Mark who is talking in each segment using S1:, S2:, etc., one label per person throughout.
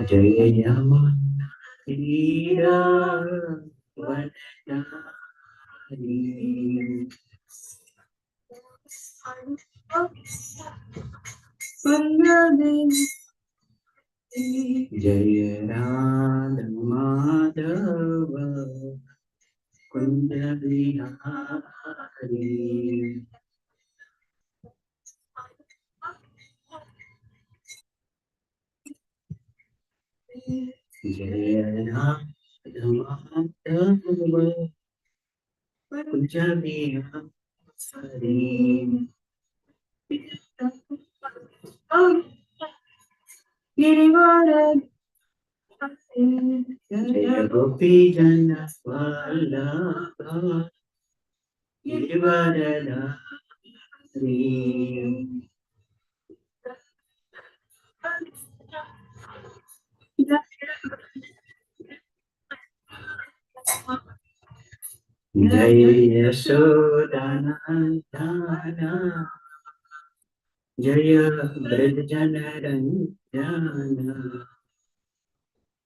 S1: Jaya Yamuna Tira Vanari Jaya Radha Madhava Kunda Vihari Jaya Radha Madhava Kunda Vihari Jaya Gopi Jana Vallabha Giridharadhari Jaya Yasodhanandana Jaya Brajanaranjana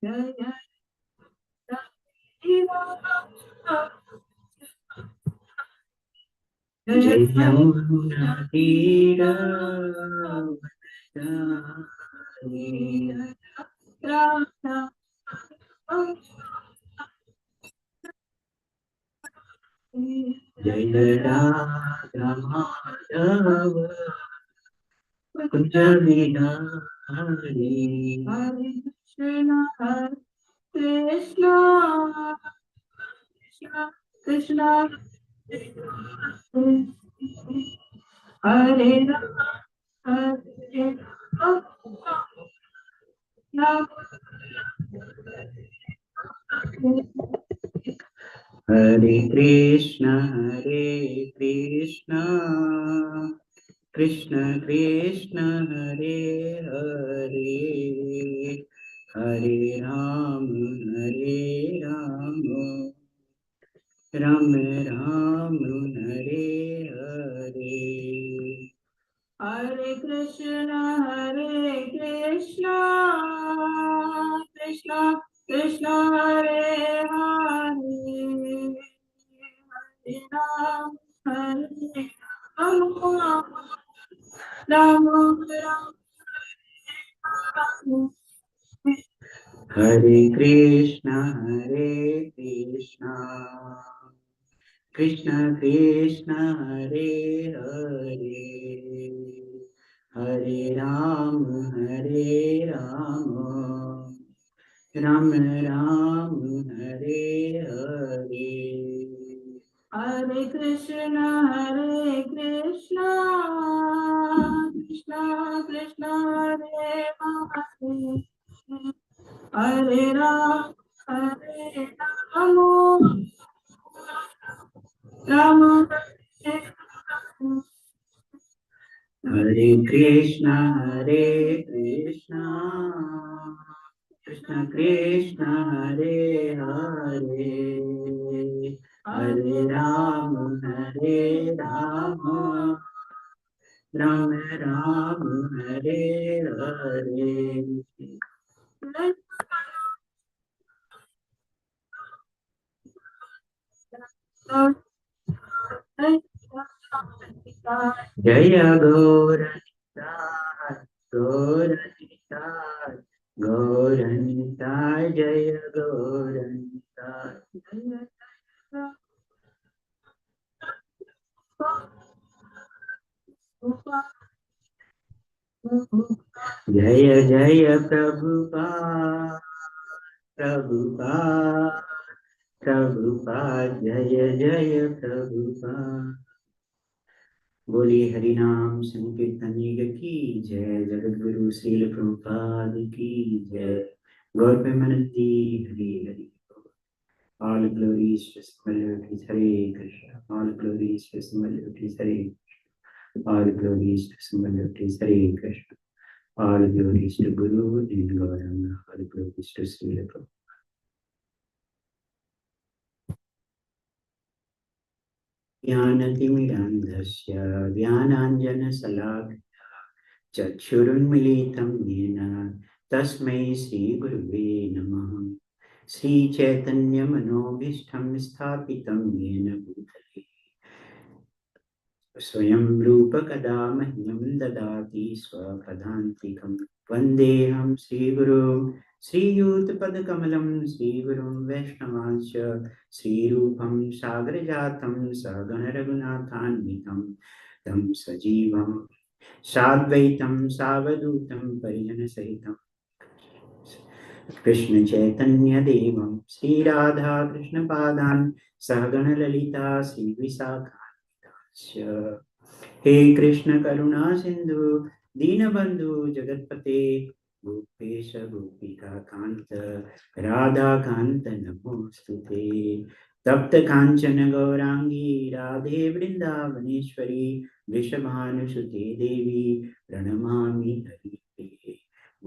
S1: Jaya Yamuna Tira Jaya Radha Madhava Kunja Vihari Hare Krishna Krishna Krishna Hare Rama Hare Rama Hare Krishna Krishna Krishna Hare Hare Hare Rama Ram Ram Hare Hare Hare Krishna Krishna Krishna Hare Hare Hare Ram Ram Ram Hare Krishna Krishna Krishna Hare Hare Hare Rama Ram Ram Hare Hare Hare Krishna Krishna Krishna Hare Hare Hare Rama Rama Hare Krishna Krishna Krishna Hare Hare Hare Rama Rama Rama Hare Hare Jaya Gauranta Gauranta Gauranta Jaya Gauranta Jaya Jaya Prabhupada Prabhupada Prabhupada Jaya Jaya Prabhupada बोलिए हरि नाम संकीर्तन की जय जगत गुरु श्रील प्रभुपाद की जय गौर Premanandi Hari Hari All glories to similarities, Hare Krishna. All glories to similarities, Hare. All glories to similarities, Hare Krishna. All glories to Guru in Gauranga. All glories to Sri Prabhupada. ज्ञानतिमिरान्धस्य ज्ञानाञ्जनशलाकया चक्षुरुन्मीलितं येन तस्मै श्रीगुरुवे नमः। श्रीचैतन्यमनोभीष्टं स्थापितं येन भूतले स्वयं रूपकदा मह्यं ददाति स्वपदान्तिकं। वन्देऽहं श्रीगुरुं श्रीयुतपदकमलं श्रीगुरुं वैष्णवांश्च श्रीरूपं सागरजातं सगणरघुनाथान्वितं तं सजीवं साद्वैतं सावधूतं परिजनसहितं कृष्ण चैतन्य देवं श्रीराधा कृष्ण पादान् सहगणललिता श्रीविशाखान्वितांश्च। हे कृष्ण करुणा सिंधु दीनबंधु जगतपते गोपेश गोपिका कांत राधा कांत नमोस्तुते। तप्त कांचन गौरांगी राधे वृंदावनेश्वरी वृषभानुसुते देवी प्रणमामि हरिप्रिये।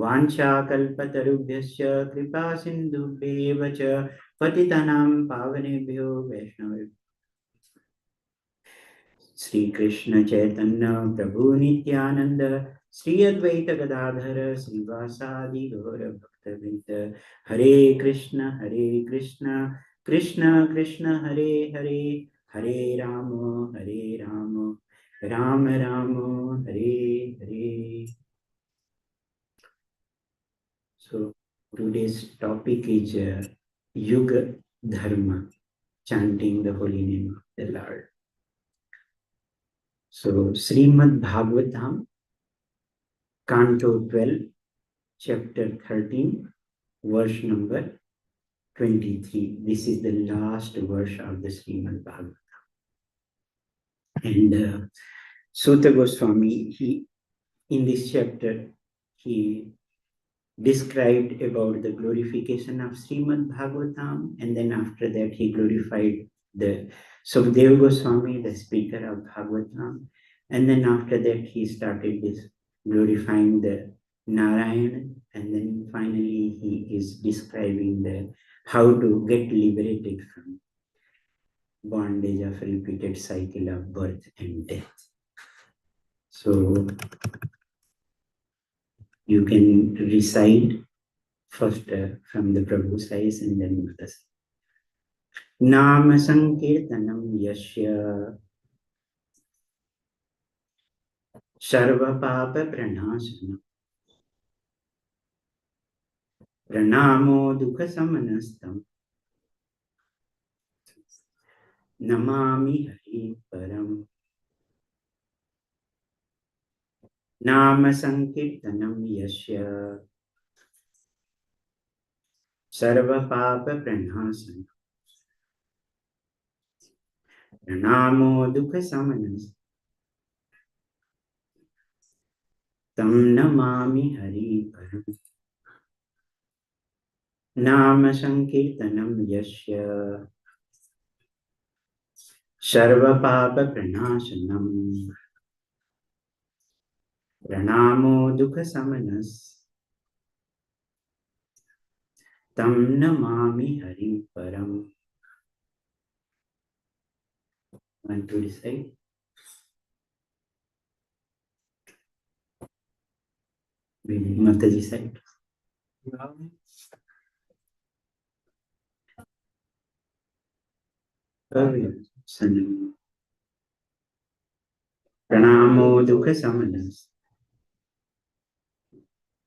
S1: वाञ्छाकल्पतरुभ्यश्च कृपा सिन्धुभ्येव च पतितानां पावनेभ्यो वैष्णवेभ्यो श्री कृष्ण चैतन्य प्रभु नित्यानंद श्री अद्वैत गदाधर श्रीवासादि गौर भक्तवृंद। हरे कृष्ण कृष्ण कृष्ण हरे हरे, हरे Ram Ram Ram Hare Hare. So today's topic is Yuga-Dharma, chanting the holy name of the Lord. So Srimad Bhagavatam, Canto 12, Chapter 13, verse number 23. This is the last verse of the Srimad Bhagavatam. And Sutta Goswami, in this chapter, he described about the glorification of Srimad Bhagavatam, and then after that he glorified the Sukadeva Goswami, the speaker of Bhagavatam, and then after that he started this glorifying the Narayana, and then finally he is describing the how to get liberated from bondage of repeated cycle of birth and death. So you can recite first from the Prabhu's eyes and then others. Nam Sankirtanam Yashya Sarva Papa Pranasana Pranamo Dukha Samanastam Namami Hari Param. Nam Sankirtanam Yashya Sarva Papa Pranasana Pranamo Dukha Samanastam Tam Namami Hari Param. Nama Sankirtanam Yashya Sarva Papa Pranasanam Pranamo Dukha Samanas Tam Namami Hari Param. Want to recite? Mataji side. Pranamo Dukha Samanas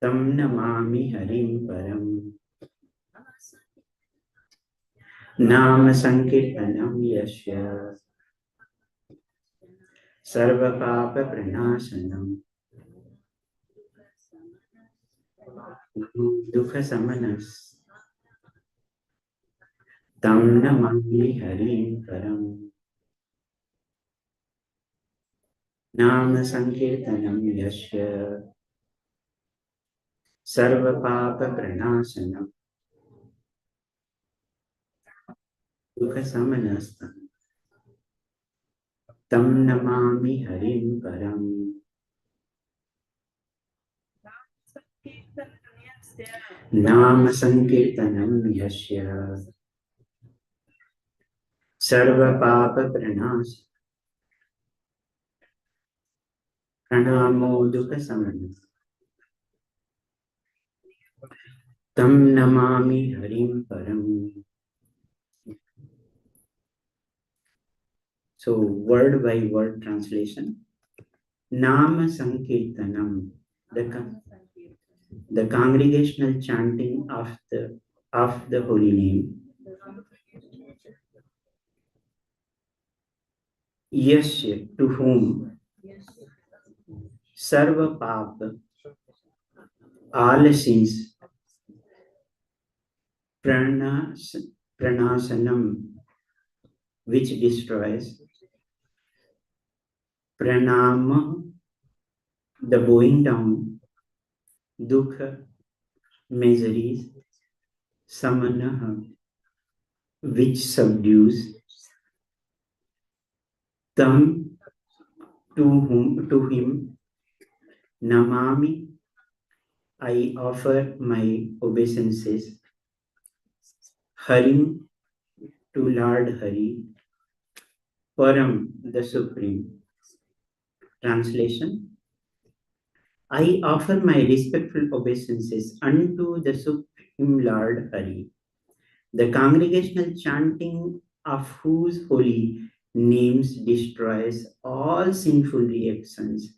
S1: Tam Namami Hari Param. Nama Sankirtanam Yashya Sarva Papa Pranasanam Dukha Samanas Tam Namami Hari Param. Nama Sankirtanam Yashya Sarva Papa Pranasanam Dukha samanastam. Tam namami harim param. Nama sankirtanam yasya. Sarva papa pranas. Pranamo dukha samanastam. Tam namami harim param. So word by word translation. Nama Sankirtanam, the congregational chanting of the holy name. Yasya, to whom Sarva Papa, all sins, Pranasanam, which destroys, Pranama, the bowing down, Dukha, miseries, Samanaha, which subdues, Tam, to him, Namami, I offer my obeisances, Harim, to Lord Hari, Param, the Supreme. Translation: I offer my respectful obeisances unto the Supreme Lord Hari, the congregational chanting of whose holy names destroys all sinful reactions,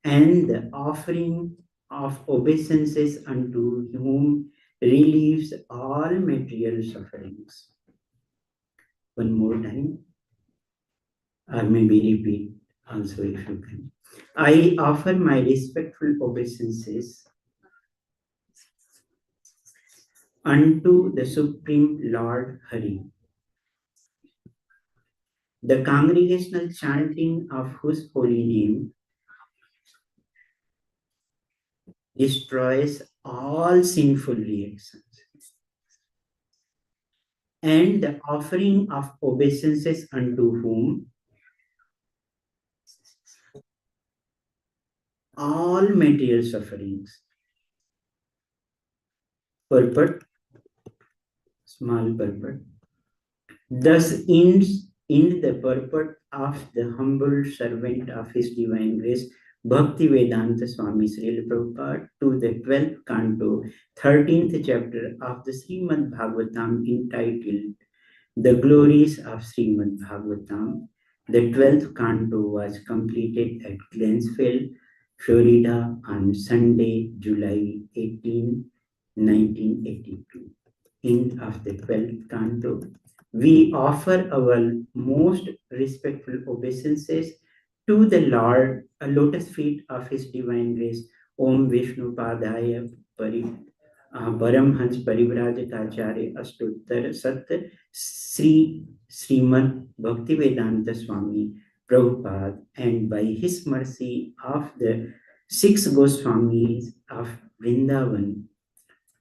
S1: and the offering of obeisances unto whom relieves all material sufferings. One more time, or maybe repeat also if you can. I offer my respectful obeisances unto the Supreme Lord Hari, the congregational chanting of whose holy name destroys all sinful reactions, and the offering of obeisances unto whom all material sufferings. Purport, small purport. Thus in the purport of the humble servant of His Divine Grace, Bhakti Vedanta Swami Srila Prabhupada, to the 12th canto, 13th chapter of the Srimad Bhagavatam, entitled The Glories of Srimad Bhagavatam. The 12th canto was completed at Glensfield, Florida on Sunday, July 18, 1982. End of the 12th canto. We offer our most respectful obeisances to the Lord, a lotus feet of His Divine Grace, Om Vishnu Padaya Paramhans Parivrajacharya Astottar Sat Srimad Bhaktivedanta Swami Prabhupada, and by his mercy of the 6 Goswamis of Vrindavan,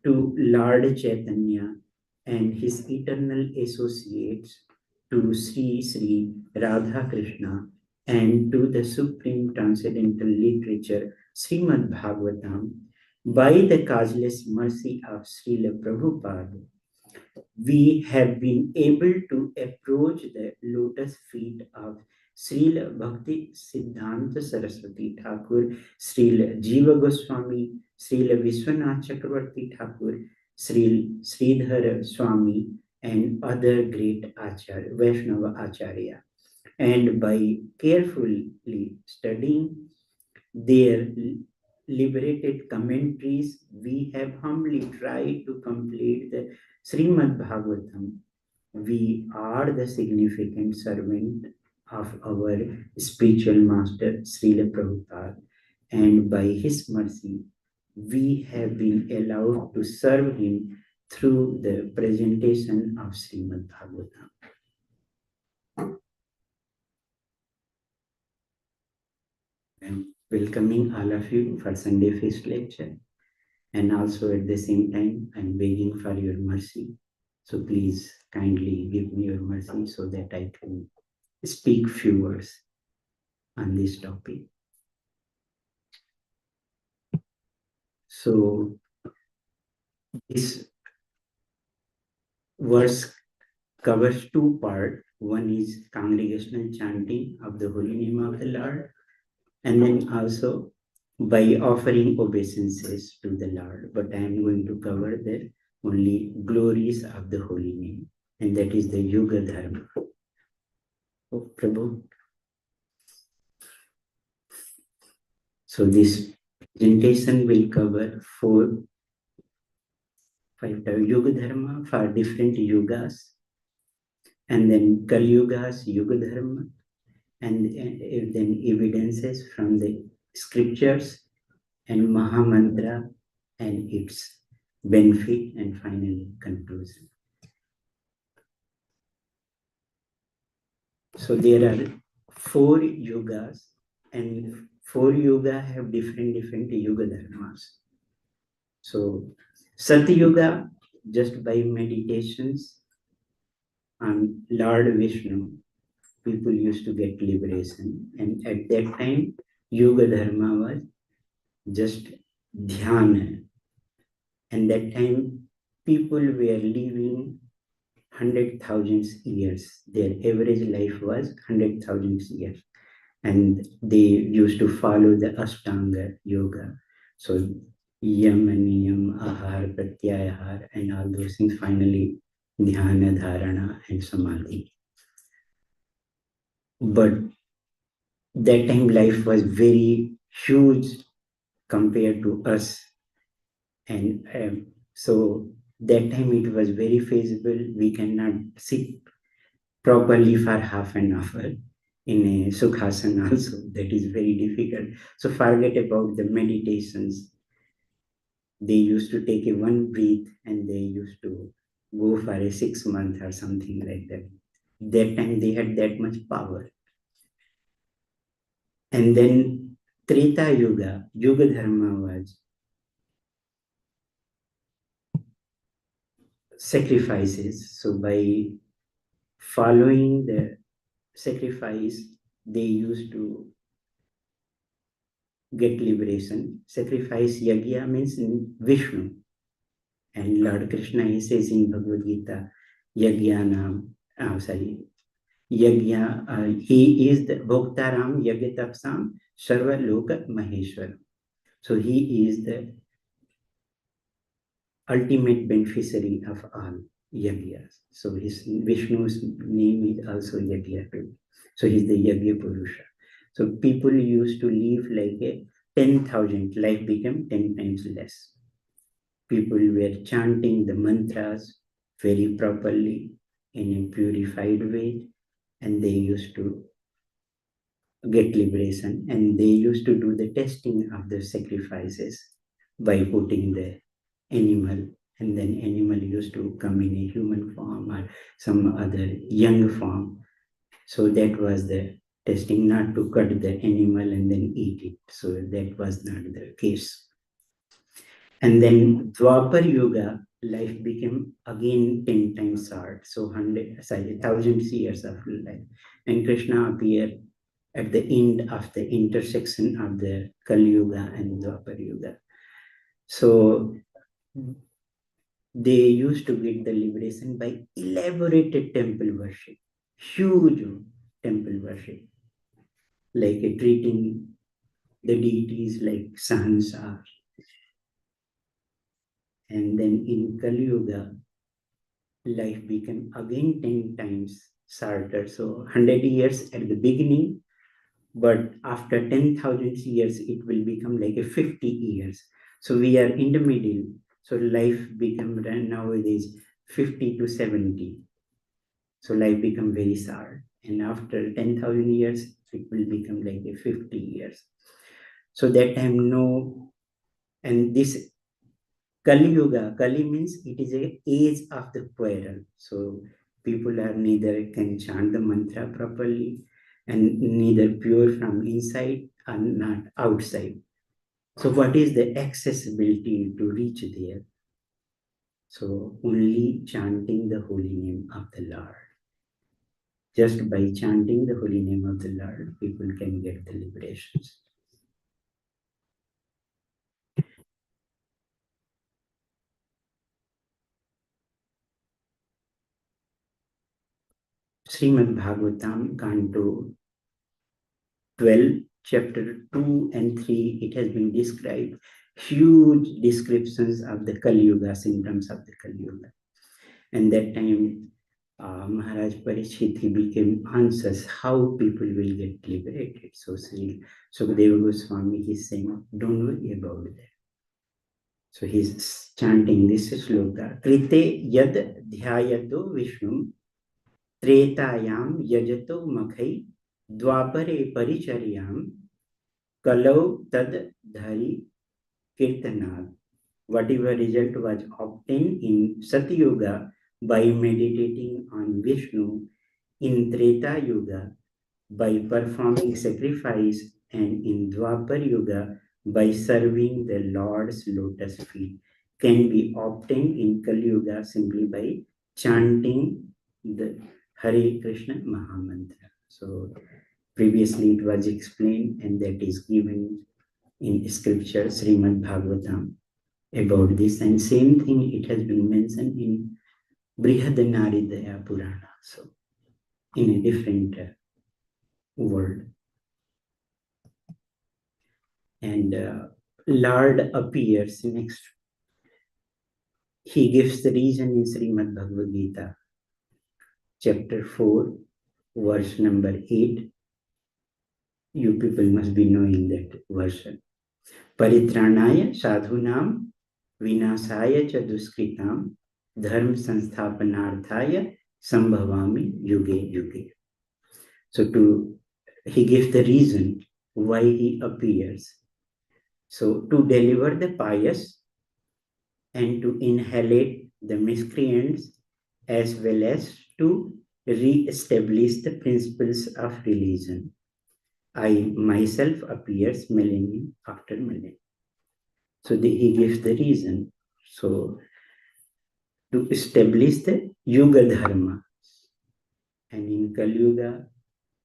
S1: to Lord Chaitanya and his eternal associates, to Sri Sri Radha Krishna, and to the supreme transcendental literature Srimad Bhagavatam, by the causeless mercy of Srila Prabhupada, we have been able to approach the lotus feet of Srila Bhakti Siddhanta Saraswati Thakur, Srila Jiva Goswami, Srila Vishwanath Chakravarti Thakur, Sridhar Swami, and other great Acharya, Vaishnava Acharya. And by carefully studying their liberated commentaries, we have humbly tried to complete the Srimad Bhagavatam. We are the significant servant of our spiritual master, Srila Prabhupada, and by his mercy, we have been allowed to serve him through the presentation of Srimad Bhagavatam. I'm welcoming all of you for Sunday Feast lecture, and also at the same time, I'm begging for your mercy So please kindly give me your mercy so that I can speak few words on this topic. So this verse covers two parts. One is congregational chanting of the holy name of the Lord, and then also by offering obeisances to the Lord. But I am going to cover the only glories of the holy name, and that is the Yuga-Dharma. Oh, Prabhu. So this presentation will cover 5 Yuga-Dharma for different yugas, and then Kali Yuga's Yuga-Dharma, and then evidences from the scriptures and Mahamantra and its benefit, and finally conclusion. So there are 4 yugas, and 4 yuga have different yuga dharmas. So Satyuga, just by meditations on Lord Vishnu, people used to get liberation, and at that time Yuga Dharma was just dhyana, and that time people were living 100,000 years. Their average life was 100,000 years, and they used to follow the Ashtanga yoga. So yam, niyam, ahar, pratyahar, and all those things. Finally, dhyana, dharana, and samadhi. But that time life was very huge compared to us, and so that time it was very feasible. We cannot sit properly for half an hour in a sukhasana also. That is very difficult. So forget about the meditations. They used to take a one breath and they used to go for a 6 month or something like that. That time they had that much power. And then Treta Yuga, Yuga Dharma was sacrifices. So by following the sacrifice, they used to get liberation. Sacrifice yagya means Vishnu. And Lord Krishna, he says in Bhagavad Gita, Yagyanam, Yagya, he is the Bhoktaram Yagyatapsam Sarva Loka Maheshwar. So he is the ultimate beneficiary of all Yagyas. So his Vishnu's name is also Yagya. So he's the Yagya Purusha. So people used to live like a 10,000, life became 10 times less. People were chanting the mantras very properly in a purified way, and they used to get liberation, and they used to do the testing of the sacrifices by putting the animal, and then animal used to come in a human form or some other young form. So that was the testing, not to cut the animal and then eat it. So that was not the case. And then Dwapar Yuga, life became again 10 times hard. So 1,000 years of life. And Krishna appeared at the end of the intersection of the Kali Yuga and Dwapar Yuga. So they used to get the liberation by elaborated temple worship, huge temple worship, like treating the deities like sons are. And then in Kali Yuga, life became again 10 times shorter. So 100 years at the beginning, but after 10,000 years, it will become like a 50 years. So we are in the middle. So life become nowadays 50 to 70. So life become very short. And after 10,000 years, it will become like a 50 years. So that time, no, and this Kali Yuga, Kali means it is a age of the quarrel. So people are neither can chant the mantra properly and neither pure from inside and not outside. So what is the accessibility to reach there? So only chanting the holy name of the Lord. Just by chanting the holy name of the Lord, people can get the liberations. Srimad Bhagavatam, Canto 12, chapter 2 and 3, it has been described huge descriptions of the Kali Yuga, symptoms of the Kali Yuga. And that time, Maharaj Parikshit, he became anxious how people will get liberated. So Sri Sukadeva Goswami is saying, don't worry about that. So he's chanting this sloka. Krite yad dhyayato Vishnu tretayam yajato makhai dvapare paricharyam kalau tad dhari kirtanad. Whatever result was obtained in Satyuga by meditating on Vishnu, in Treta Yuga by performing sacrifice, and in Dwapar Yuga by serving the Lord's lotus feet, can be obtained in Kali Yuga simply by chanting the Hare Krishna Mahamantra. So previously it was explained, and that is given in scripture Srimad Bhagavatam about this, and same thing it has been mentioned in Brihadannaridaya Purana, so in a different word. And Lord appears next. He gives the reason in Srimad Bhagavad Gita, chapter 4, verse number 8. You people must be knowing that verse. Paritranaya sadhunam vinasaya cha duskritam dharma sansthapanarthaya sambhavami yuge yuge. So he gives the reason why he appears. So to deliver the pious and to annihilate the miscreants, as well as to re-establish the principles of religion. I myself appears millennium after millennium. So he gives the reason. So to establish the Yuga-Dharma. And in Kali Yuga,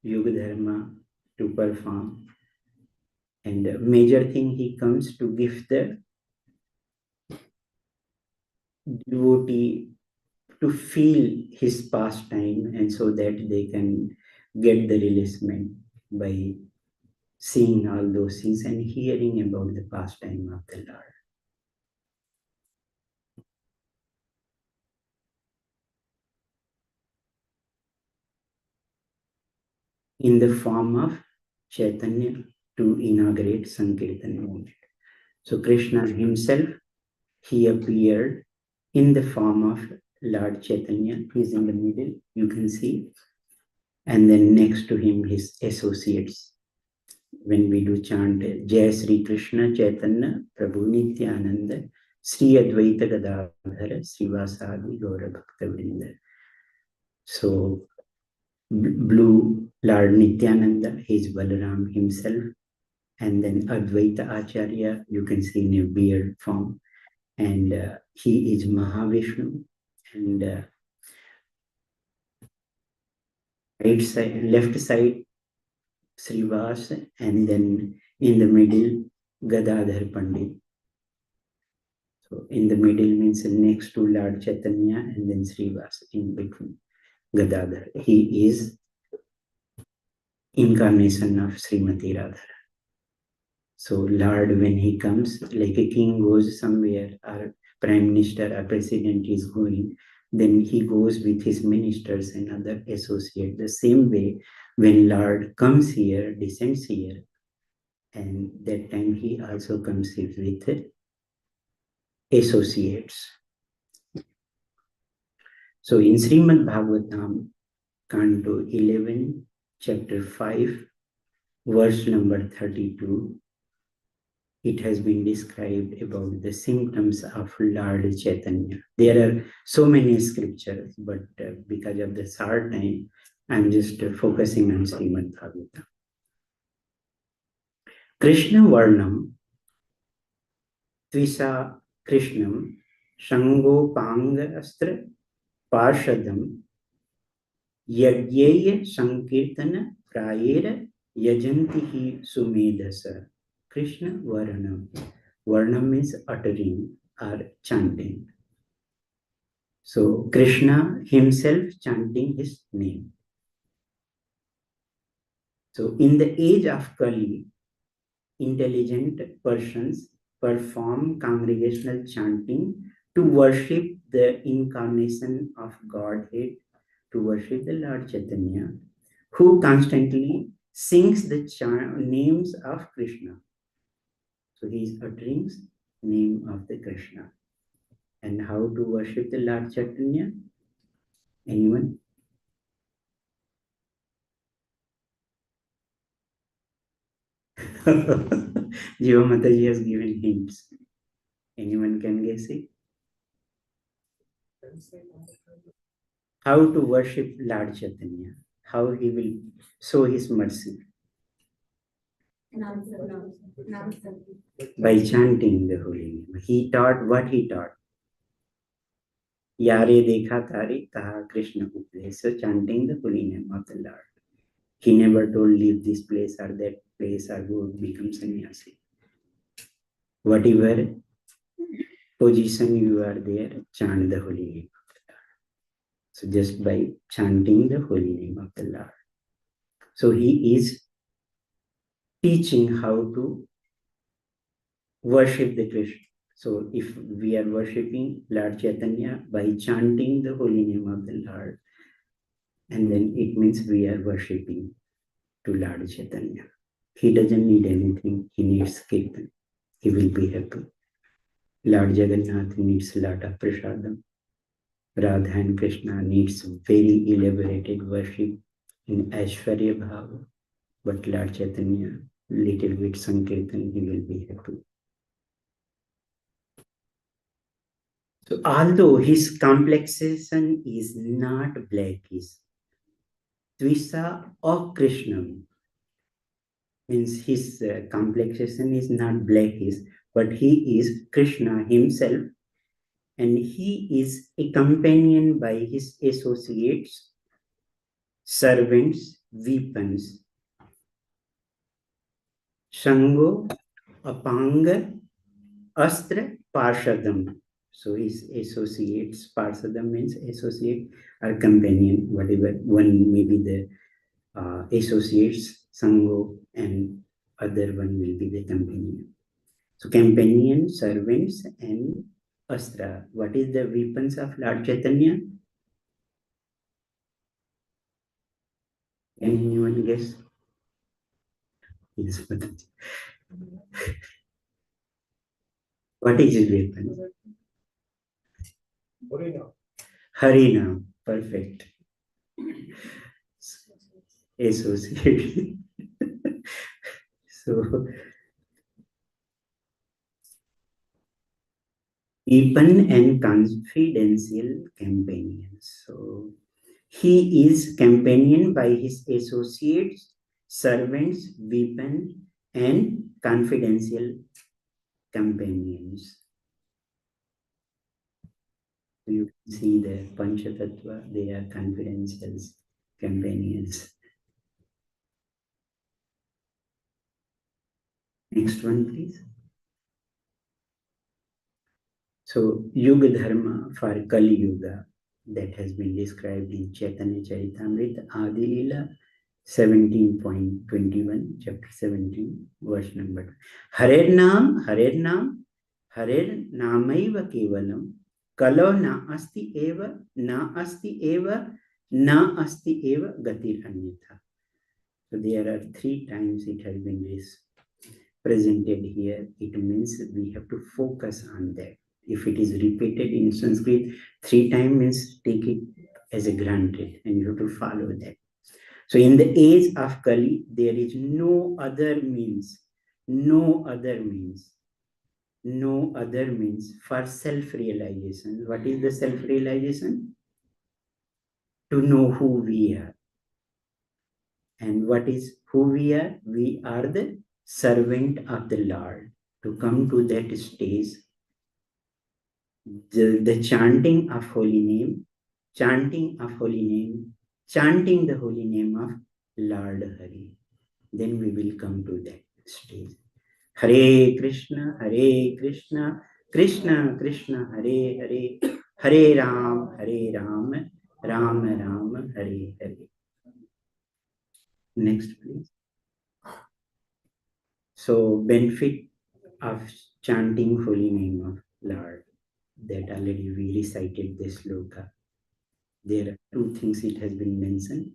S1: Yuga-Dharma to perform. And the major thing he comes to give the devotee to feel his pastime, and so that they can get the releasement by seeing all those things and hearing about the pastime of the Lord. In the form of Chaitanya to inaugurate Sankirtan movement. So Krishna himself, he appeared in the form of Lord Chaitanya, who is in the middle, you can see. And then next to him, his associates. When we do chant Jai Sri Krishna Chaitanya Prabhu Nityananda Sri Advaita Gadadhara Srivasadi Gaura Bhakta. So blue Lord Nityananda, he is Balaram himself. And then Advaita Acharya, you can see in a beard form. And he is Mahavishnu. And right side, left side, Srivas, and then in the middle, Gadadhar Pandit. So in the middle means next to Lord Chaitanya, and then Srivas in between Gadadhar. He is incarnation of Srimati Radha. So Lord, when he comes, like a king goes somewhere, or prime minister or president is going, then he goes with his ministers and other associates. The same way, when Lord comes here, descends here, and that time he also comes with associates. So in Srimad Bhagavatam, Canto 11, chapter 5, verse number 32, it has been described about the symptoms of Lord Chaitanya. There are so many scriptures, but because of the short time, I'm just focusing on Srimad Bhagavatam. Krishna Varnam Tvisa Krishnam Shangopanga Astra Parshadam Yagyeya Sankirtana Prayera Yajantihi Sumedasa. Krishna Varanam. Varanam means uttering or chanting. So Krishna himself chanting his name. So in the age of Kali, intelligent persons perform congregational chanting to worship the incarnation of Godhead, to worship the Lord Chaitanya, who constantly sings the names of Krishna. So he is uttering name of the Krishna. And how to worship the Lord Chaitanya? Anyone? Jiva Mataji has given hints. Anyone can guess it? How to worship Lord Chaitanya? How he will show his mercy? By chanting the holy name. He taught what he taught. Yare dekha tare taha Krishna uple. So chanting the holy name of the Lord. He never told leave this place or that place or go become sannyasi. Whatever position you are there, chant the holy name of the Lord. So just by chanting the holy name of the Lord. So he is teaching how to worship the Krishna. So if we are worshipping Lord Chaitanya by chanting the holy name of the Lord, and then it means we are worshipping to Lord Chaitanya. He doesn't need anything. He needs kirtan. He will be happy. Lord Jagannath needs a lot of prasadam. Radha and Krishna needs very elaborated worship in Aishwarya Bhava. But Lord Chaitanya, little bit Sankirtan, he will be happy. So although his complexation is not blackish, Tvisa or Krishnam, means his complexation is not blackish, but he is Krishna himself, and he is accompanied by his associates, servants, weapons. Shango, Apanga, Astra, Parshadam. So his associates, Parshadam means associate or companion, whatever. One may be the associates, Sango, and other one will be the companion. So companion, servants, and Astra. What is the weapons of Lord Chaitanya? Can anyone guess? Yes, what is his weapon? Harina. Perfect. Associate. So weapon and confidential companions. So he is companioned by his associates, servants, weapon, and confidential companions. You can see the Panchatattva, they are confidential companions. Next one, please. So, Yuga-Dharma for Kali Yuga, that has been described in Chaitanya Charitamrita, Adi Lila 17.21, chapter 17, verse number. Harer Nam, Harer Namaiva Kevalam, Kalo na asti eva, na asti eva, na asti eva gatir anyatha. So there are 3 times it has been presented here. It means we have to focus on that. If it is repeated in Sanskrit 3 times, means take it as a granted and you have to follow that. So in the age of Kali, there is no other means for self-realization. What is the self-realization? To know who we are. And what is who we are? We are the servant of the Lord. To come to that stage, the chanting of holy name, chanting of holy name, chanting the holy name of Lord Hari. Then we will come to that stage. Hare Krishna, Krishna Krishna, Hare Hare, Hare Ram, Ram Ram, Hare Hare. Next, please. So, benefit of chanting holy name of Lord. That already we recited this sloka. There are two things it has been mentioned.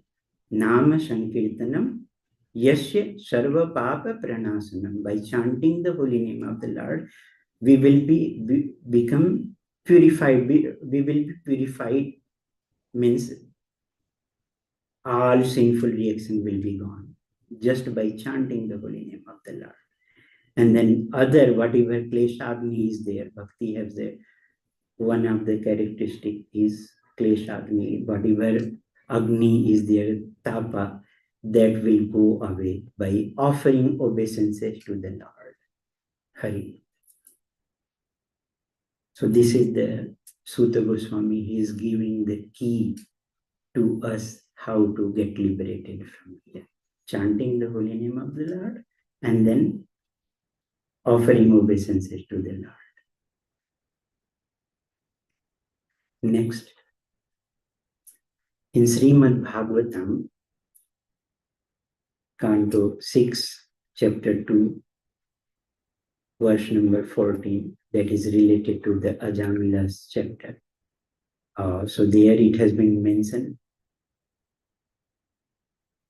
S1: Nama Sankirtanam, Yasya Sarva Papa Pranasanam. By chanting the holy name of the Lord, we will become purified. We will be purified, means all sinful reaction will be gone just by chanting the holy name of the Lord. And then other, whatever kleshagni is there, bhakti has there. One of the characteristic is kleshagni, whatever agni is there, tapa, that will go away by offering obeisances to the Lord. Hari. So this is the Sutta Goswami, he is giving the key to us how to get liberated from here. Chanting the holy name of the Lord and then offering obeisances to the Lord. Next, in Srimad Bhagavatam, Canto 6, Chapter 2, verse number 14, that is related to the Ajamila's chapter. So there it has been mentioned.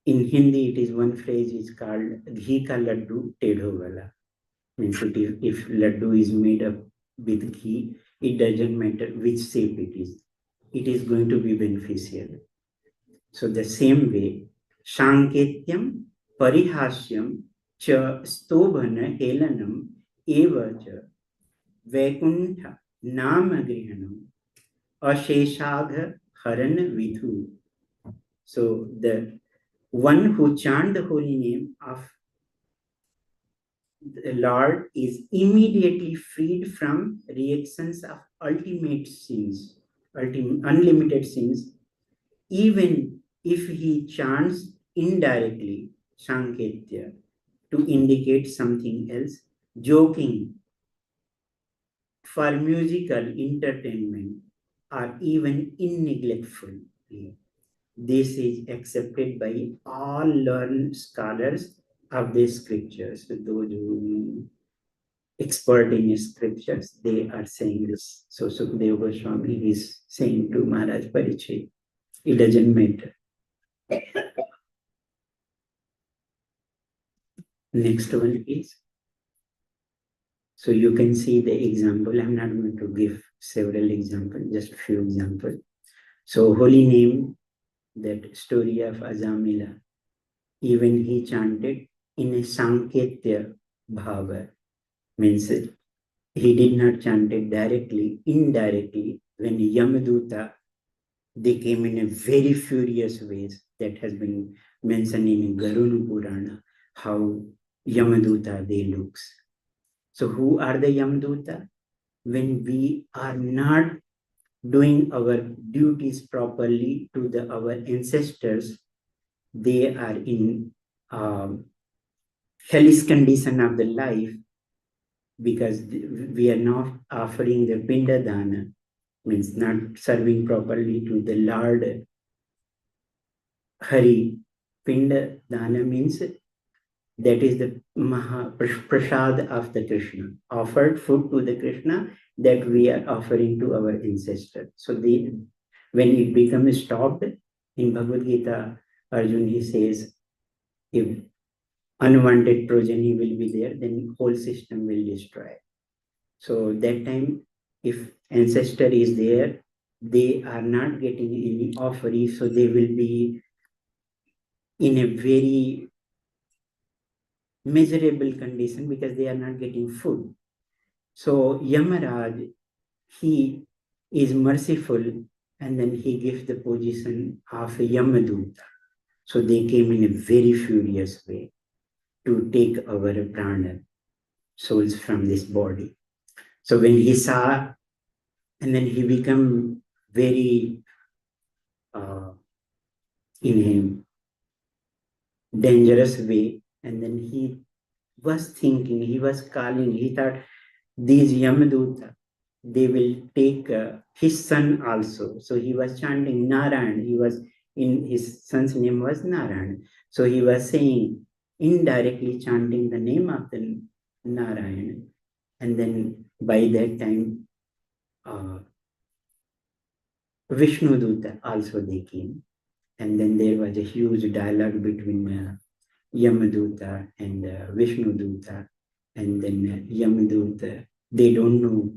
S1: In Hindi, it is one phrase is called Ghee ka laddu tedho wala. Means if laddu is made up with ghee, it doesn't matter which shape it is going to be beneficial. So the same way, Sanketyam Parihasyam Cha Stobhana Helanam Eva Cha Vaikuntha Namagrihanam Asheshagha Haran Vidhu. So the one who chant the holy name of the Lord is immediately freed from reactions of ultimate sins, unlimited sins, even if he chants indirectly, Sanketya, to indicate something else, joking, for musical entertainment, or even in neglectfully. This is accepted by all learned scholars of the scriptures. So those who expert in scriptures, they are saying this. So Sukadeva Goswami is saying to Maharaj Parichay, it doesn't matter. Next one is, so you can see the example. I'm not going to give several examples, just a few examples. So holy name, that story of Ajamila, even he chanted in a Sanketya Bhava, means he did not chant it directly, indirectly. When Yamaduta, they came in a very furious ways. That has been mentioned in Garuna Purana, how Yamaduta they looks. So who are the Yamaduta? When we are not doing our duties properly to our ancestors, they are in hellish condition of the life, because we are not offering the Pinda Dana, means not serving properly to the Lord Hari. Pinda Dana means that is the Prasad of the Krishna, offered food to the Krishna that we are offering to our ancestors. So when it becomes stopped, in Bhagavad Gita, Arjun, he says, if unwanted progeny will be there, then whole system will destroy. So that time, if ancestor is there, they are not getting any offering, so they will be in a very miserable condition because they are not getting food. So Yamaraj, he is merciful, and then he gives the position of Yamaduta. So they came in a very furious way to take our prana, souls from this body. So when he saw And then he became very in a dangerous way. And then he was thinking, he was calling, he thought these Yamaduta, they will take his son also. So he was chanting Narayan. He was in his son's name was Narayan. So he was saying, indirectly chanting the name of the Narayan. And then by that time, Vishnu Duta also they came. And then there was a huge dialogue between Yamaduta and Vishnu Duta. And then Yamaduta, they don't know.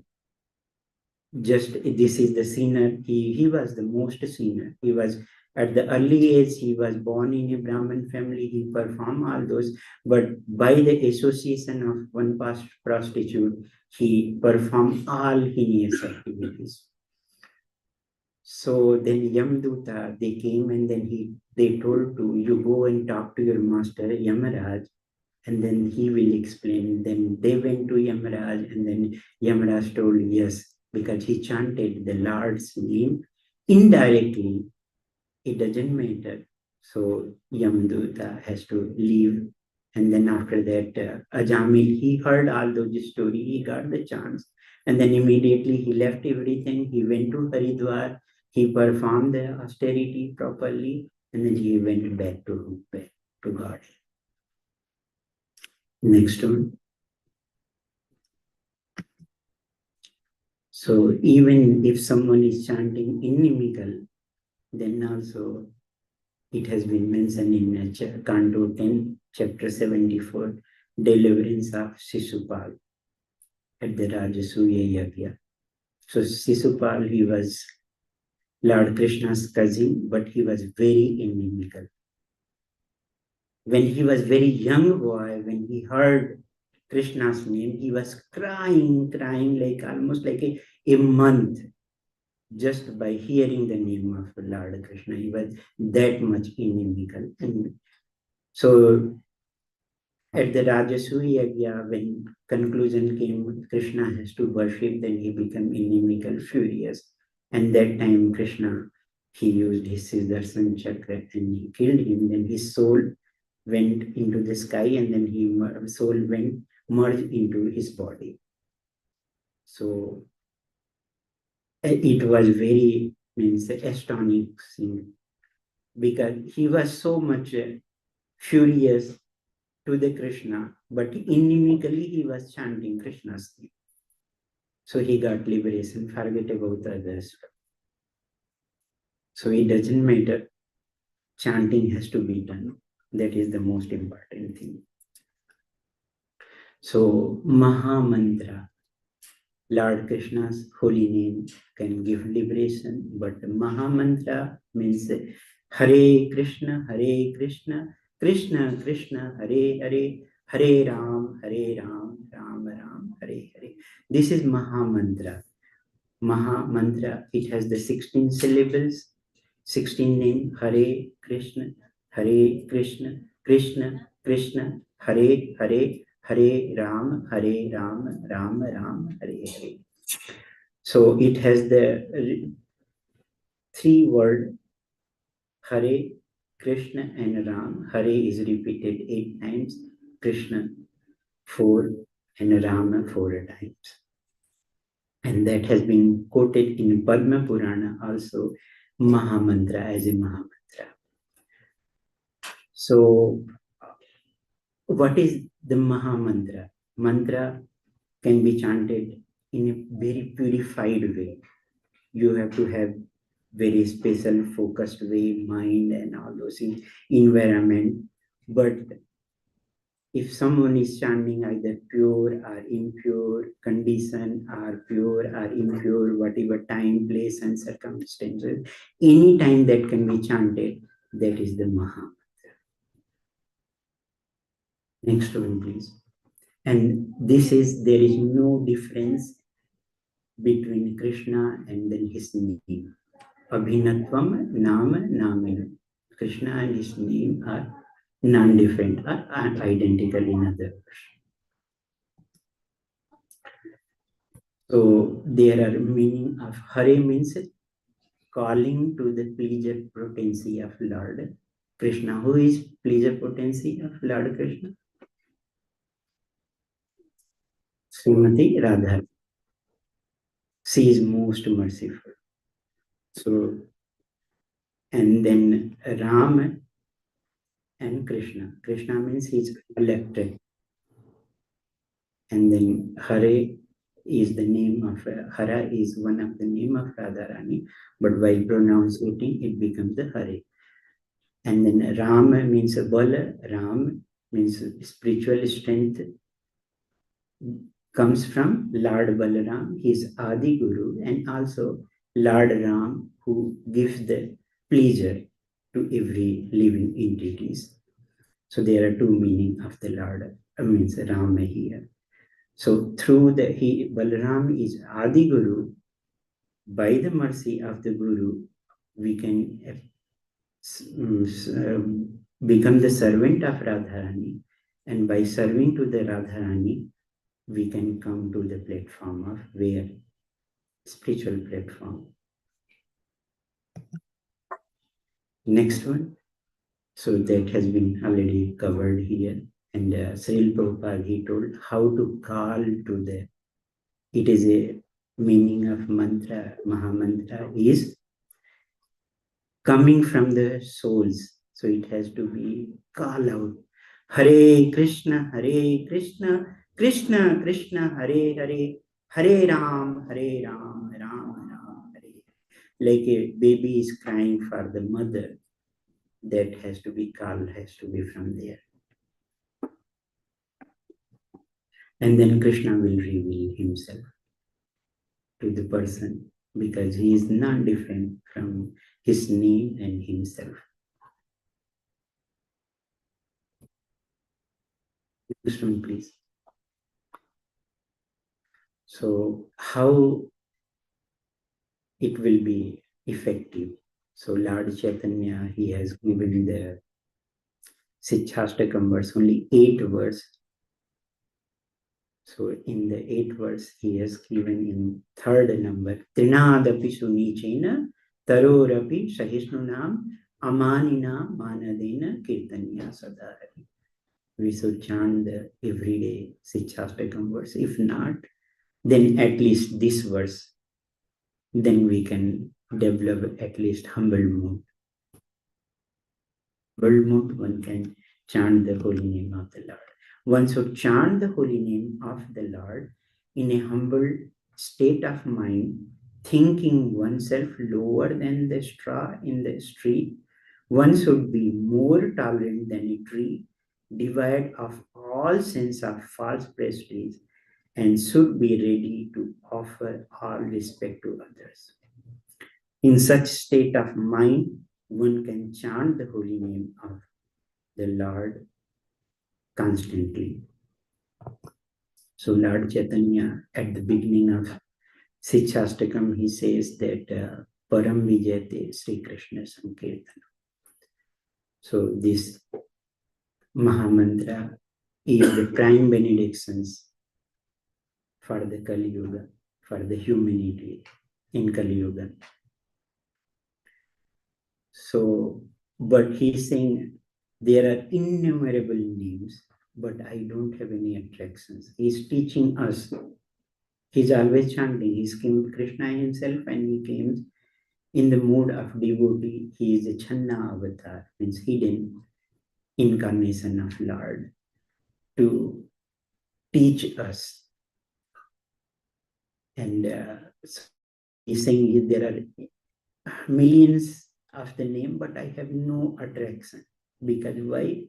S1: Just this is the sinner. He was the most sinner. He was at the early age. He was born in a Brahmin family. He performed all those, but by the association of one past prostitute, he performed all heinous activities. So then Yamduta, they came and then they told to you go and talk to your master Yamaraj, and then he will explain. Then they went to Yamaraj, and then Yamaraj told yes, because he chanted the Lord's name indirectly. It doesn't matter. So Yamduta has to leave. And then after that, Ajamil, he heard all those stories, he got the chance. And then immediately he left everything. He went to Haridwar. He performed the austerity properly. And then he went back to God. Next one. So even if someone is chanting inimical, then also it has been mentioned in Canto 10, chapter 74, deliverance of Sisupal at the Rajasuya Yagya. So Sisupal, he was Lord Krishna's cousin, but he was very inimical. When he was very young boy, when he heard Krishna's name, he was crying like almost like a month just by hearing the name of Lord Krishna. He was that much inimical. And so at the Rajasuya Yagya, when conclusion came, Krishna has to worship, then he became inimical, furious. And that time Krishna, he used his Sudarshan Chakra and he killed him. Then his soul went into the sky and then his soul went merged into his body. So it was very astonishing because he was so much furious to the Krishna, but inimically he was chanting Krishna's name. So he got liberation, forget about others. So it doesn't matter. Chanting has to be done. That is the most important thing. So Maha Mantra, Lord Krishna's holy name can give liberation, but Maha Mantra means Hare Krishna, Krishna Krishna, Hare Hare, Hare Ram, Ram Ram, Hare Hare. This is Maha Mantra. Maha Mantra, it has the 16 syllables, 16 names, Hare Krishna, Krishna Krishna, Hare Hare, Hare Ram, Ram Ram, Hare Hare. So it has the three words, Hare, Krishna and Ram. Hare is repeated 8 times, Krishna 4 and Rama 4 times. And that has been quoted in Padma Purana also, Maha Mantra as a Maha Mantra. So what is the Maha Mantra? Mantra can be chanted in a very purified way. You have to have very special focused way, mind and all those things, environment. But if someone is chanting either pure or impure, condition or pure or impure, whatever time, place and circumstances, any time that can be chanted, that is the Maha Mantra. Next one, please. And this is, there is no difference between Krishna and then his name. Abhinatvam Nama Namina. Krishna and his name are non-different, are identical in other words. So there are meaning of Hare means calling to the pleasure potency of Lord Krishna. Who is pleasure potency of Lord Krishna? Srimati Radha. She is most merciful. So, and then Ram and Krishna. Krishna means he is elected. And then Hare is the name of, Hara is one of the name of Radharani, but while pronouncing it becomes the Hare. And then Ram means Bala, Ram means spiritual strength, comes from Lord Balaram, his Adi Guru, and also Lord Ram, who gives the pleasure to every living entities. So there are two meaning of the Lord, means Rama here. So through the Balaram is Adi Guru. By the mercy of the Guru, we can become the servant of Radharani, and by serving to the Radharani, we can come to the platform of where spiritual platform. Next one. So that has been already covered here. And Srila Prabhupada, he told how to call to the, it is a meaning of mantra, Mahamantra is coming from the souls. So it has to be call out, Hare Krishna, Krishna Krishna, Hare Hare, Hare Ram, Ram Ram, Hare. Like a baby is crying for the mother, that has to be called, has to be from there. And then Krishna will reveal himself to the person, because he is not different from his name and himself. Next one, please. So how it will be effective? So Lord Chaitanya, he has given the Siddhastakam verse, only 8 verse. So in the 8 verse, he has given in 3rd number, Trinadapi Sunichena, Tarorapi Sahishnunam, Amanina Manadena Kirtanya Sadhari. We should chant the everyday Siddhastakam verse. If not, then at least this verse, then we can develop at least humble mood. Humble mood, one can chant the holy name of the Lord. One should chant the holy name of the Lord in a humble state of mind, thinking oneself lower than the straw in the street. One should be more tolerant than a tree, devoid of all sense of false prestige, and should be ready to offer all respect to others. In such state of mind, one can chant the holy name of the Lord constantly. So Lord Chaitanya, at the beginning of Siddhastakam, he says that Param Vijayate Sri Krishna Sankirtana. So this Mahamantra is the prime benedictions for the Kali Yuga, for the humanity in Kali Yuga. So, but he's saying there are innumerable names, but I don't have any attractions. He's teaching us. He's always chanting. He's Krishna himself, and he came in the mood of devotee. He is a Channa avatar, means hidden incarnation of Lord, to teach us. And so he's saying there are millions of the name, but I have no attraction. Because why?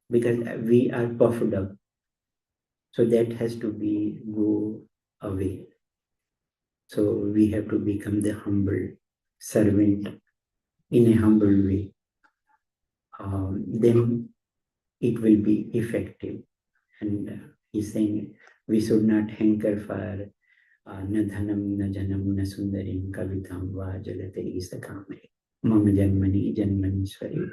S1: Because we are puffed up. So that has to be go away. So we have to become the humble servant in a humble way. Then it will be effective. And he's saying we should not hanker for na dhanam, na janam, na sundarim, kavitam, va jalate isakamre. Mama janmani, janmanishwari.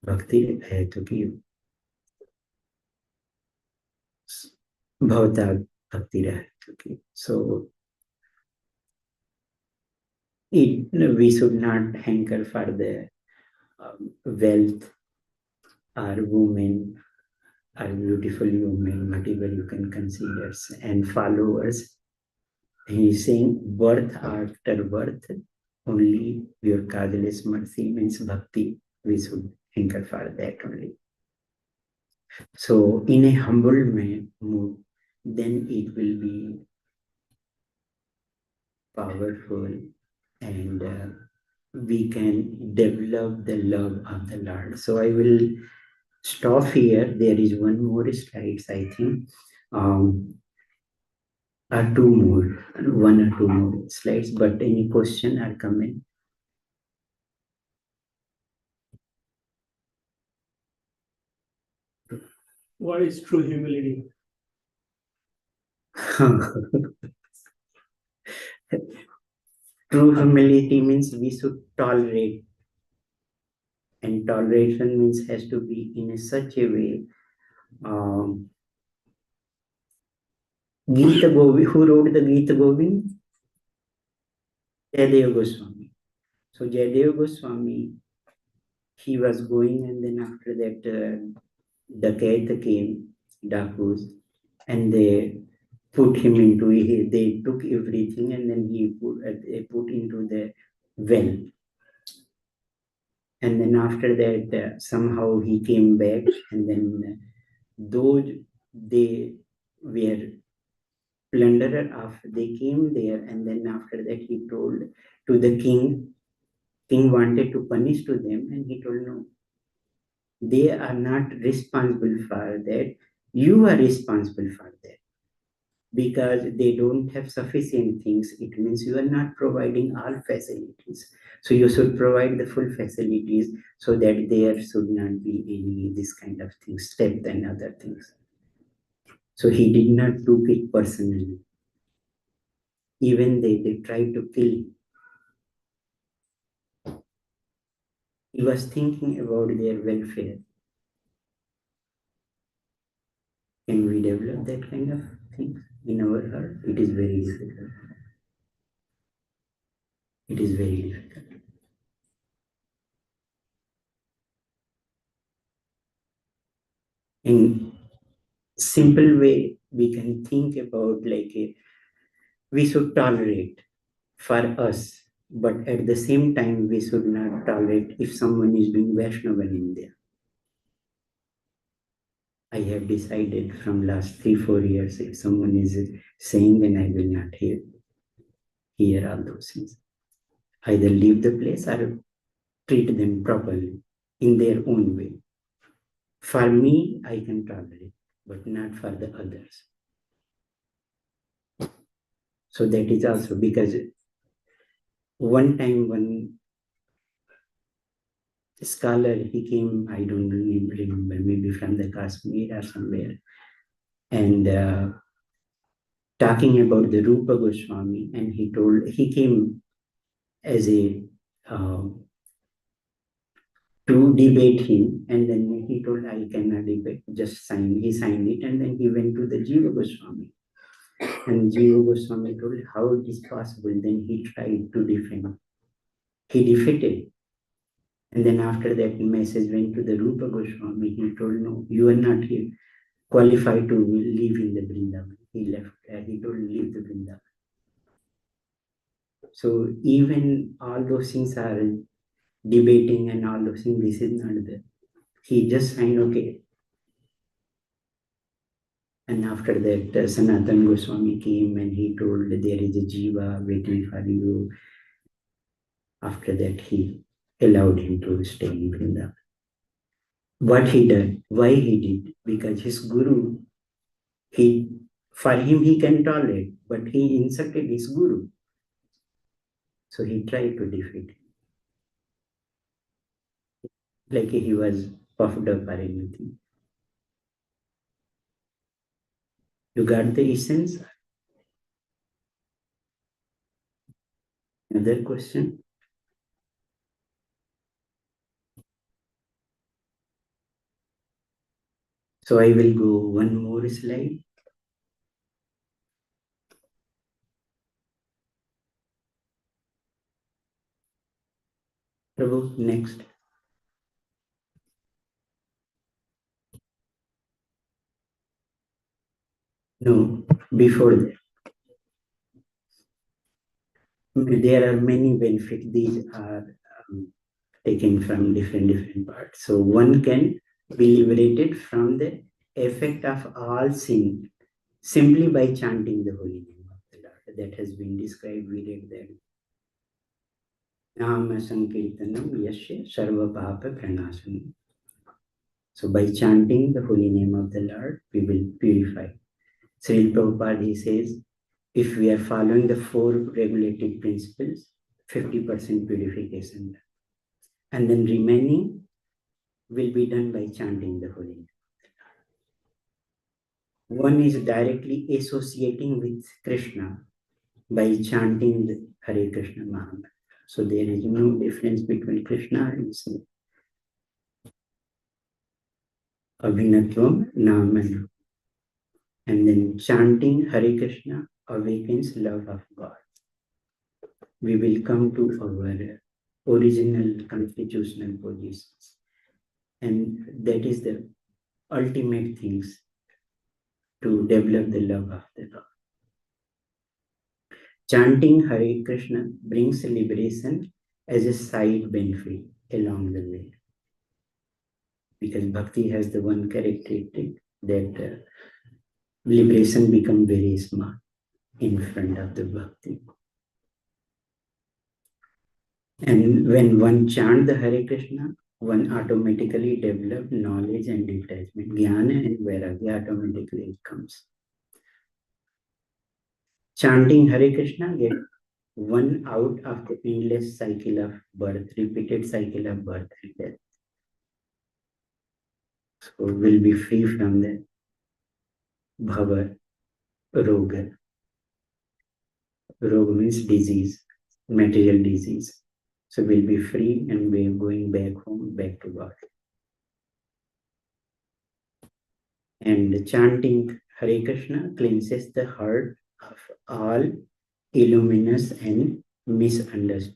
S1: Bhakti hai to give. Bhavata Bhakti Rahat. Okay. So we should not hanker for the wealth or women or beautiful women, whatever you can consider, and followers. He is saying birth after birth, only your causeless mercy means bhakti. We should hanker for that only. So in a humble mood, then it will be powerful and we can develop the love of the Lord. So I will stop here. There is one more slides, I think, or two more, one or two more slides. But any question or comment?
S2: What is true humility?
S1: True humility means we should tolerate, and toleration means has to be in a such a way. Gita Govind, who wrote the Gita Govind? Jayadeva Goswami. So Jayadeva Goswami, he was going, and then after that, Dakat came, Dakus, and they put him into, they took everything, and then they put into the well. And then after that, somehow he came back, and then those they were plunderer of, they came there, and then after that he told to the king. King wanted to punish to them, and he told no, they are not responsible for that. You are responsible for that because they don't have sufficient things. It means you are not providing all facilities. So you should provide the full facilities so that there should not be any this kind of things, theft and other things. So he did not took it personally. Even they tried to kill him. He was thinking about their welfare. Can we develop that kind of things in our heart? It is very difficult. It is very difficult. In simple way, we can think about we should tolerate for us, but at the same time, we should not tolerate if someone is doing Vaishnava in India. I have decided from last 3-4 years, if someone is saying, then I will not hear all those things. Either leave the place or treat them properly in their own way. For me, I can tolerate, but not for the others. So that is also because one time one scholar, he came, I don't remember, maybe from the Kashmir or somewhere, and talking about the Rupa Goswami, and he came as a uh, to debate him, and then he told, I cannot debate, just sign. He signed it, and then he went to the Jiva Goswami. And Jiva Goswami told how it is possible. Then he tried to defend. He defeated. And then after that message went to the Rupa Goswami. He told, no, you are not here qualified to live in the Vrindavan. He left. He told, leave the Vrindavan. So even all those things are debating and all those things, this is not there. He just signed, okay. And after that, Sanatan Goswami came and he told there is a Jiva waiting for you. After that, he allowed him to stay in Vrindavan. What he did, why he did, because his guru, for him he can tolerate, but he insulted his guru. So he tried to defeat him. Like he was puffed up or anything. You got the essence? Another question? So I will go one more slide. Prabhu, next. No, before that. There are many benefits. These are taken from different parts. So one can be liberated from the effect of all sin simply by chanting the holy name of the Lord. That has been described. We read that. Nama Sankirtanam Yasya Sarva Papa Pranasanam. So by chanting the holy name of the Lord, we will purify. Srila Prabhupada, he says, if we are following the 4 regulative principles, 50% purification. And then remaining will be done by chanting the holy name. One is directly associating with Krishna by chanting the Hare Krishna Mahamantra. So there is no difference between Krishna and Sri. Abhinatvam Naman. And then chanting Hare Krishna awakens love of God. We will come to our original constitutional positions. And that is the ultimate things to develop the love of the Lord. Chanting Hare Krishna brings liberation as a side benefit along the way. Because Bhakti has the one characteristic that liberation becomes very smart in front of the Bhakti. And when one chants the Hare Krishna, one automatically develops knowledge and detachment. Jnana and Vairagya automatically comes. Chanting Hare Krishna gets one out of the endless cycle of birth, repeated cycle of birth and death. So we'll be free from the bhava, roga. Roga means disease, material disease. So we'll be free and we're going back home, back to God. And chanting Hare Krishna cleanses the heart of all illuminous and misunderstanding.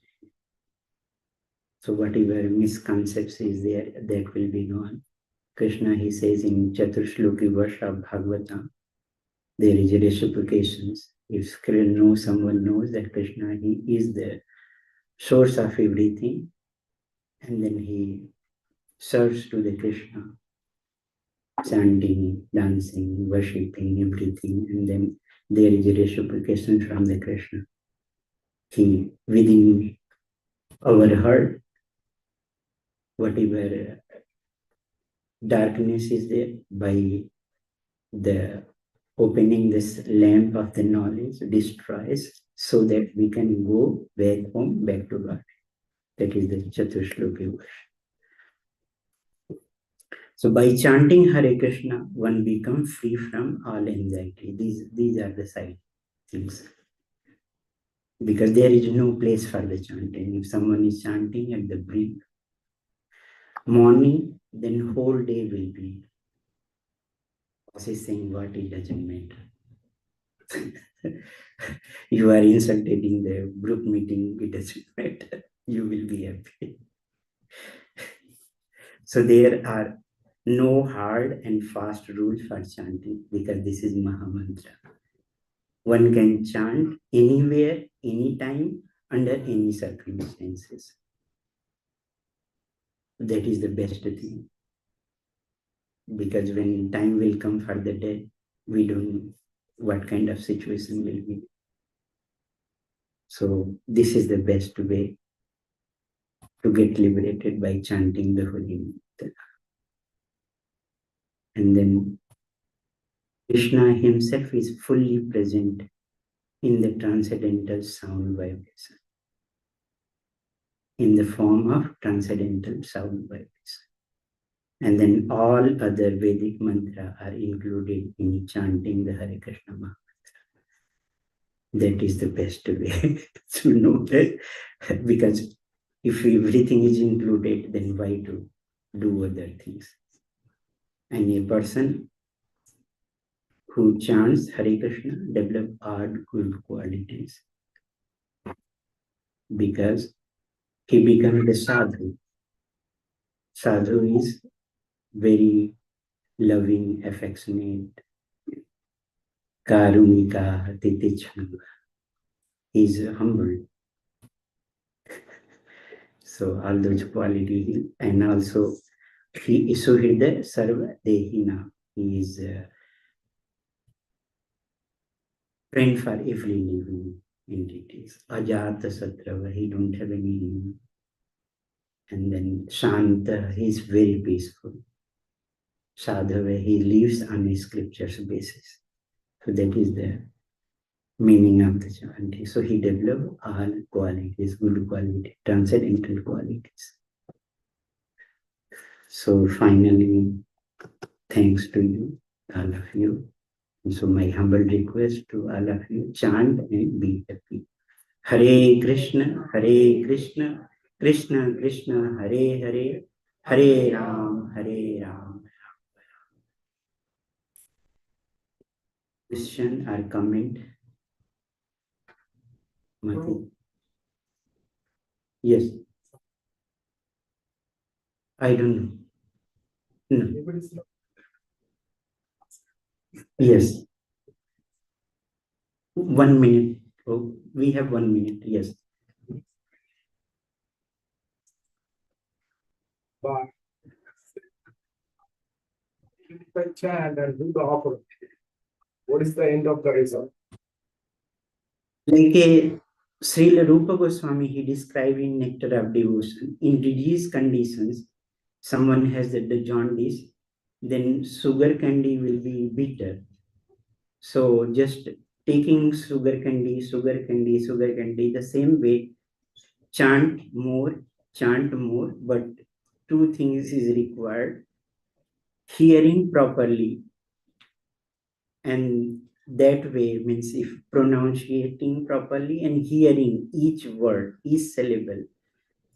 S1: So whatever misconceptions is there, that will be gone. Krishna, he says in Chaturshloki verse of Bhagavatam, there is a reciprocations. If someone knows that Krishna, he is the source of everything, and then he serves to the Krishna, chanting, dancing, worshipping, everything, and then there is a reciprocation from the Krishna. He, within our heart, whatever darkness is there, by the opening this lamp of the knowledge destroys, so that we can go back home, back to God. That is the Chaturshloki verse. So by chanting Hare Krishna, one becomes free from all anxiety. These are the side things. Because there is no place for the chanting. If someone is chanting at the brink, morning, then whole day will be processing what it doesn't matter. You are insulted in the group meeting, it doesn't matter. You will be happy. So there are no hard and fast rules for chanting because this is Mahamantra. One can chant anywhere, anytime, under any circumstances. That is the best thing. Because when time will come for the death, we don't know what kind of situation will be. So this is the best way to get liberated by chanting the holy mantra. And then Krishna himself is fully present in the transcendental sound vibration, in the form of transcendental sound vibration. And then all other Vedic mantra are included in chanting the Hare Krishna mantra. That is the best way to know that, because if everything is included, then why to do other things? And a person who chants Hare Krishna develop all good qualities, because he became the sadhu. Sadhu is very loving, affectionate, karunika, titichhanga. He's humble. So all those qualities, and also he is Suhrida Sarva Dehina. He is friend for every living entities. Ajata Satrava, he don't have any enemy. And then Shanta, he is very peaceful. Sadhava, he lives on a scriptures basis. So that is the meaning of the chanting. So he developed all qualities, good qualities, transcendental qualities. So finally, thanks to you, all of you. And so my humble request to all of you, chant and be happy. Hare Krishna, Krishna Krishna, Hare Hare, Hare Ram, Hare Ram. Question or comment? Mati? Yes. I don't know. No. Yes. 1 minute. Oh, we have 1 minute. Yes.
S3: But if I chant and do the offering, what is the end of the result?
S1: Like a Srila Rupa Goswami, he described in Nectar of Devotion, in disease conditions, someone has the jaundice, then sugar candy will be bitter. So just taking sugar candy, the same way, chant more, but two things is required. Hearing properly, and that way means if pronouncing properly and hearing each word, each syllable,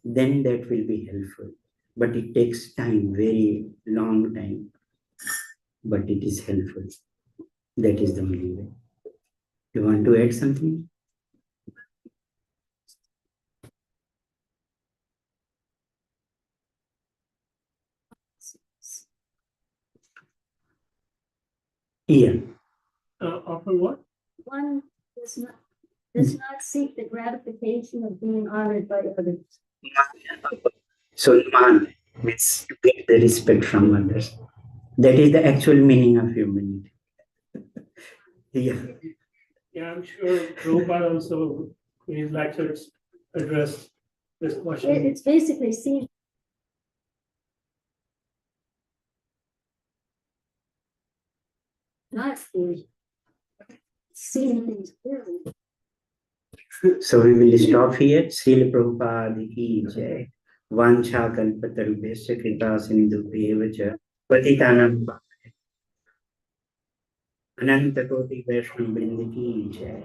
S1: then that will be helpful. But it takes time, very long time, but it is helpful. That is the only way. You want to add something? Yeah.
S2: Offer what?
S4: One does not seek the gratification of being honored by others.
S1: So man means to get the respect from others. That is the actual meaning of humanity. Yeah.
S2: Yeah, I'm sure Prabhupada also in his lectures addressed this question.
S4: It's basically seeing. Not seeing things clearly.
S1: So we will stop here. Srila Prabhupada ki jai. Vancha kalpatarubhesya krita sindhubheva cha patitanam ananta koti vaishnava vrinda ki jai.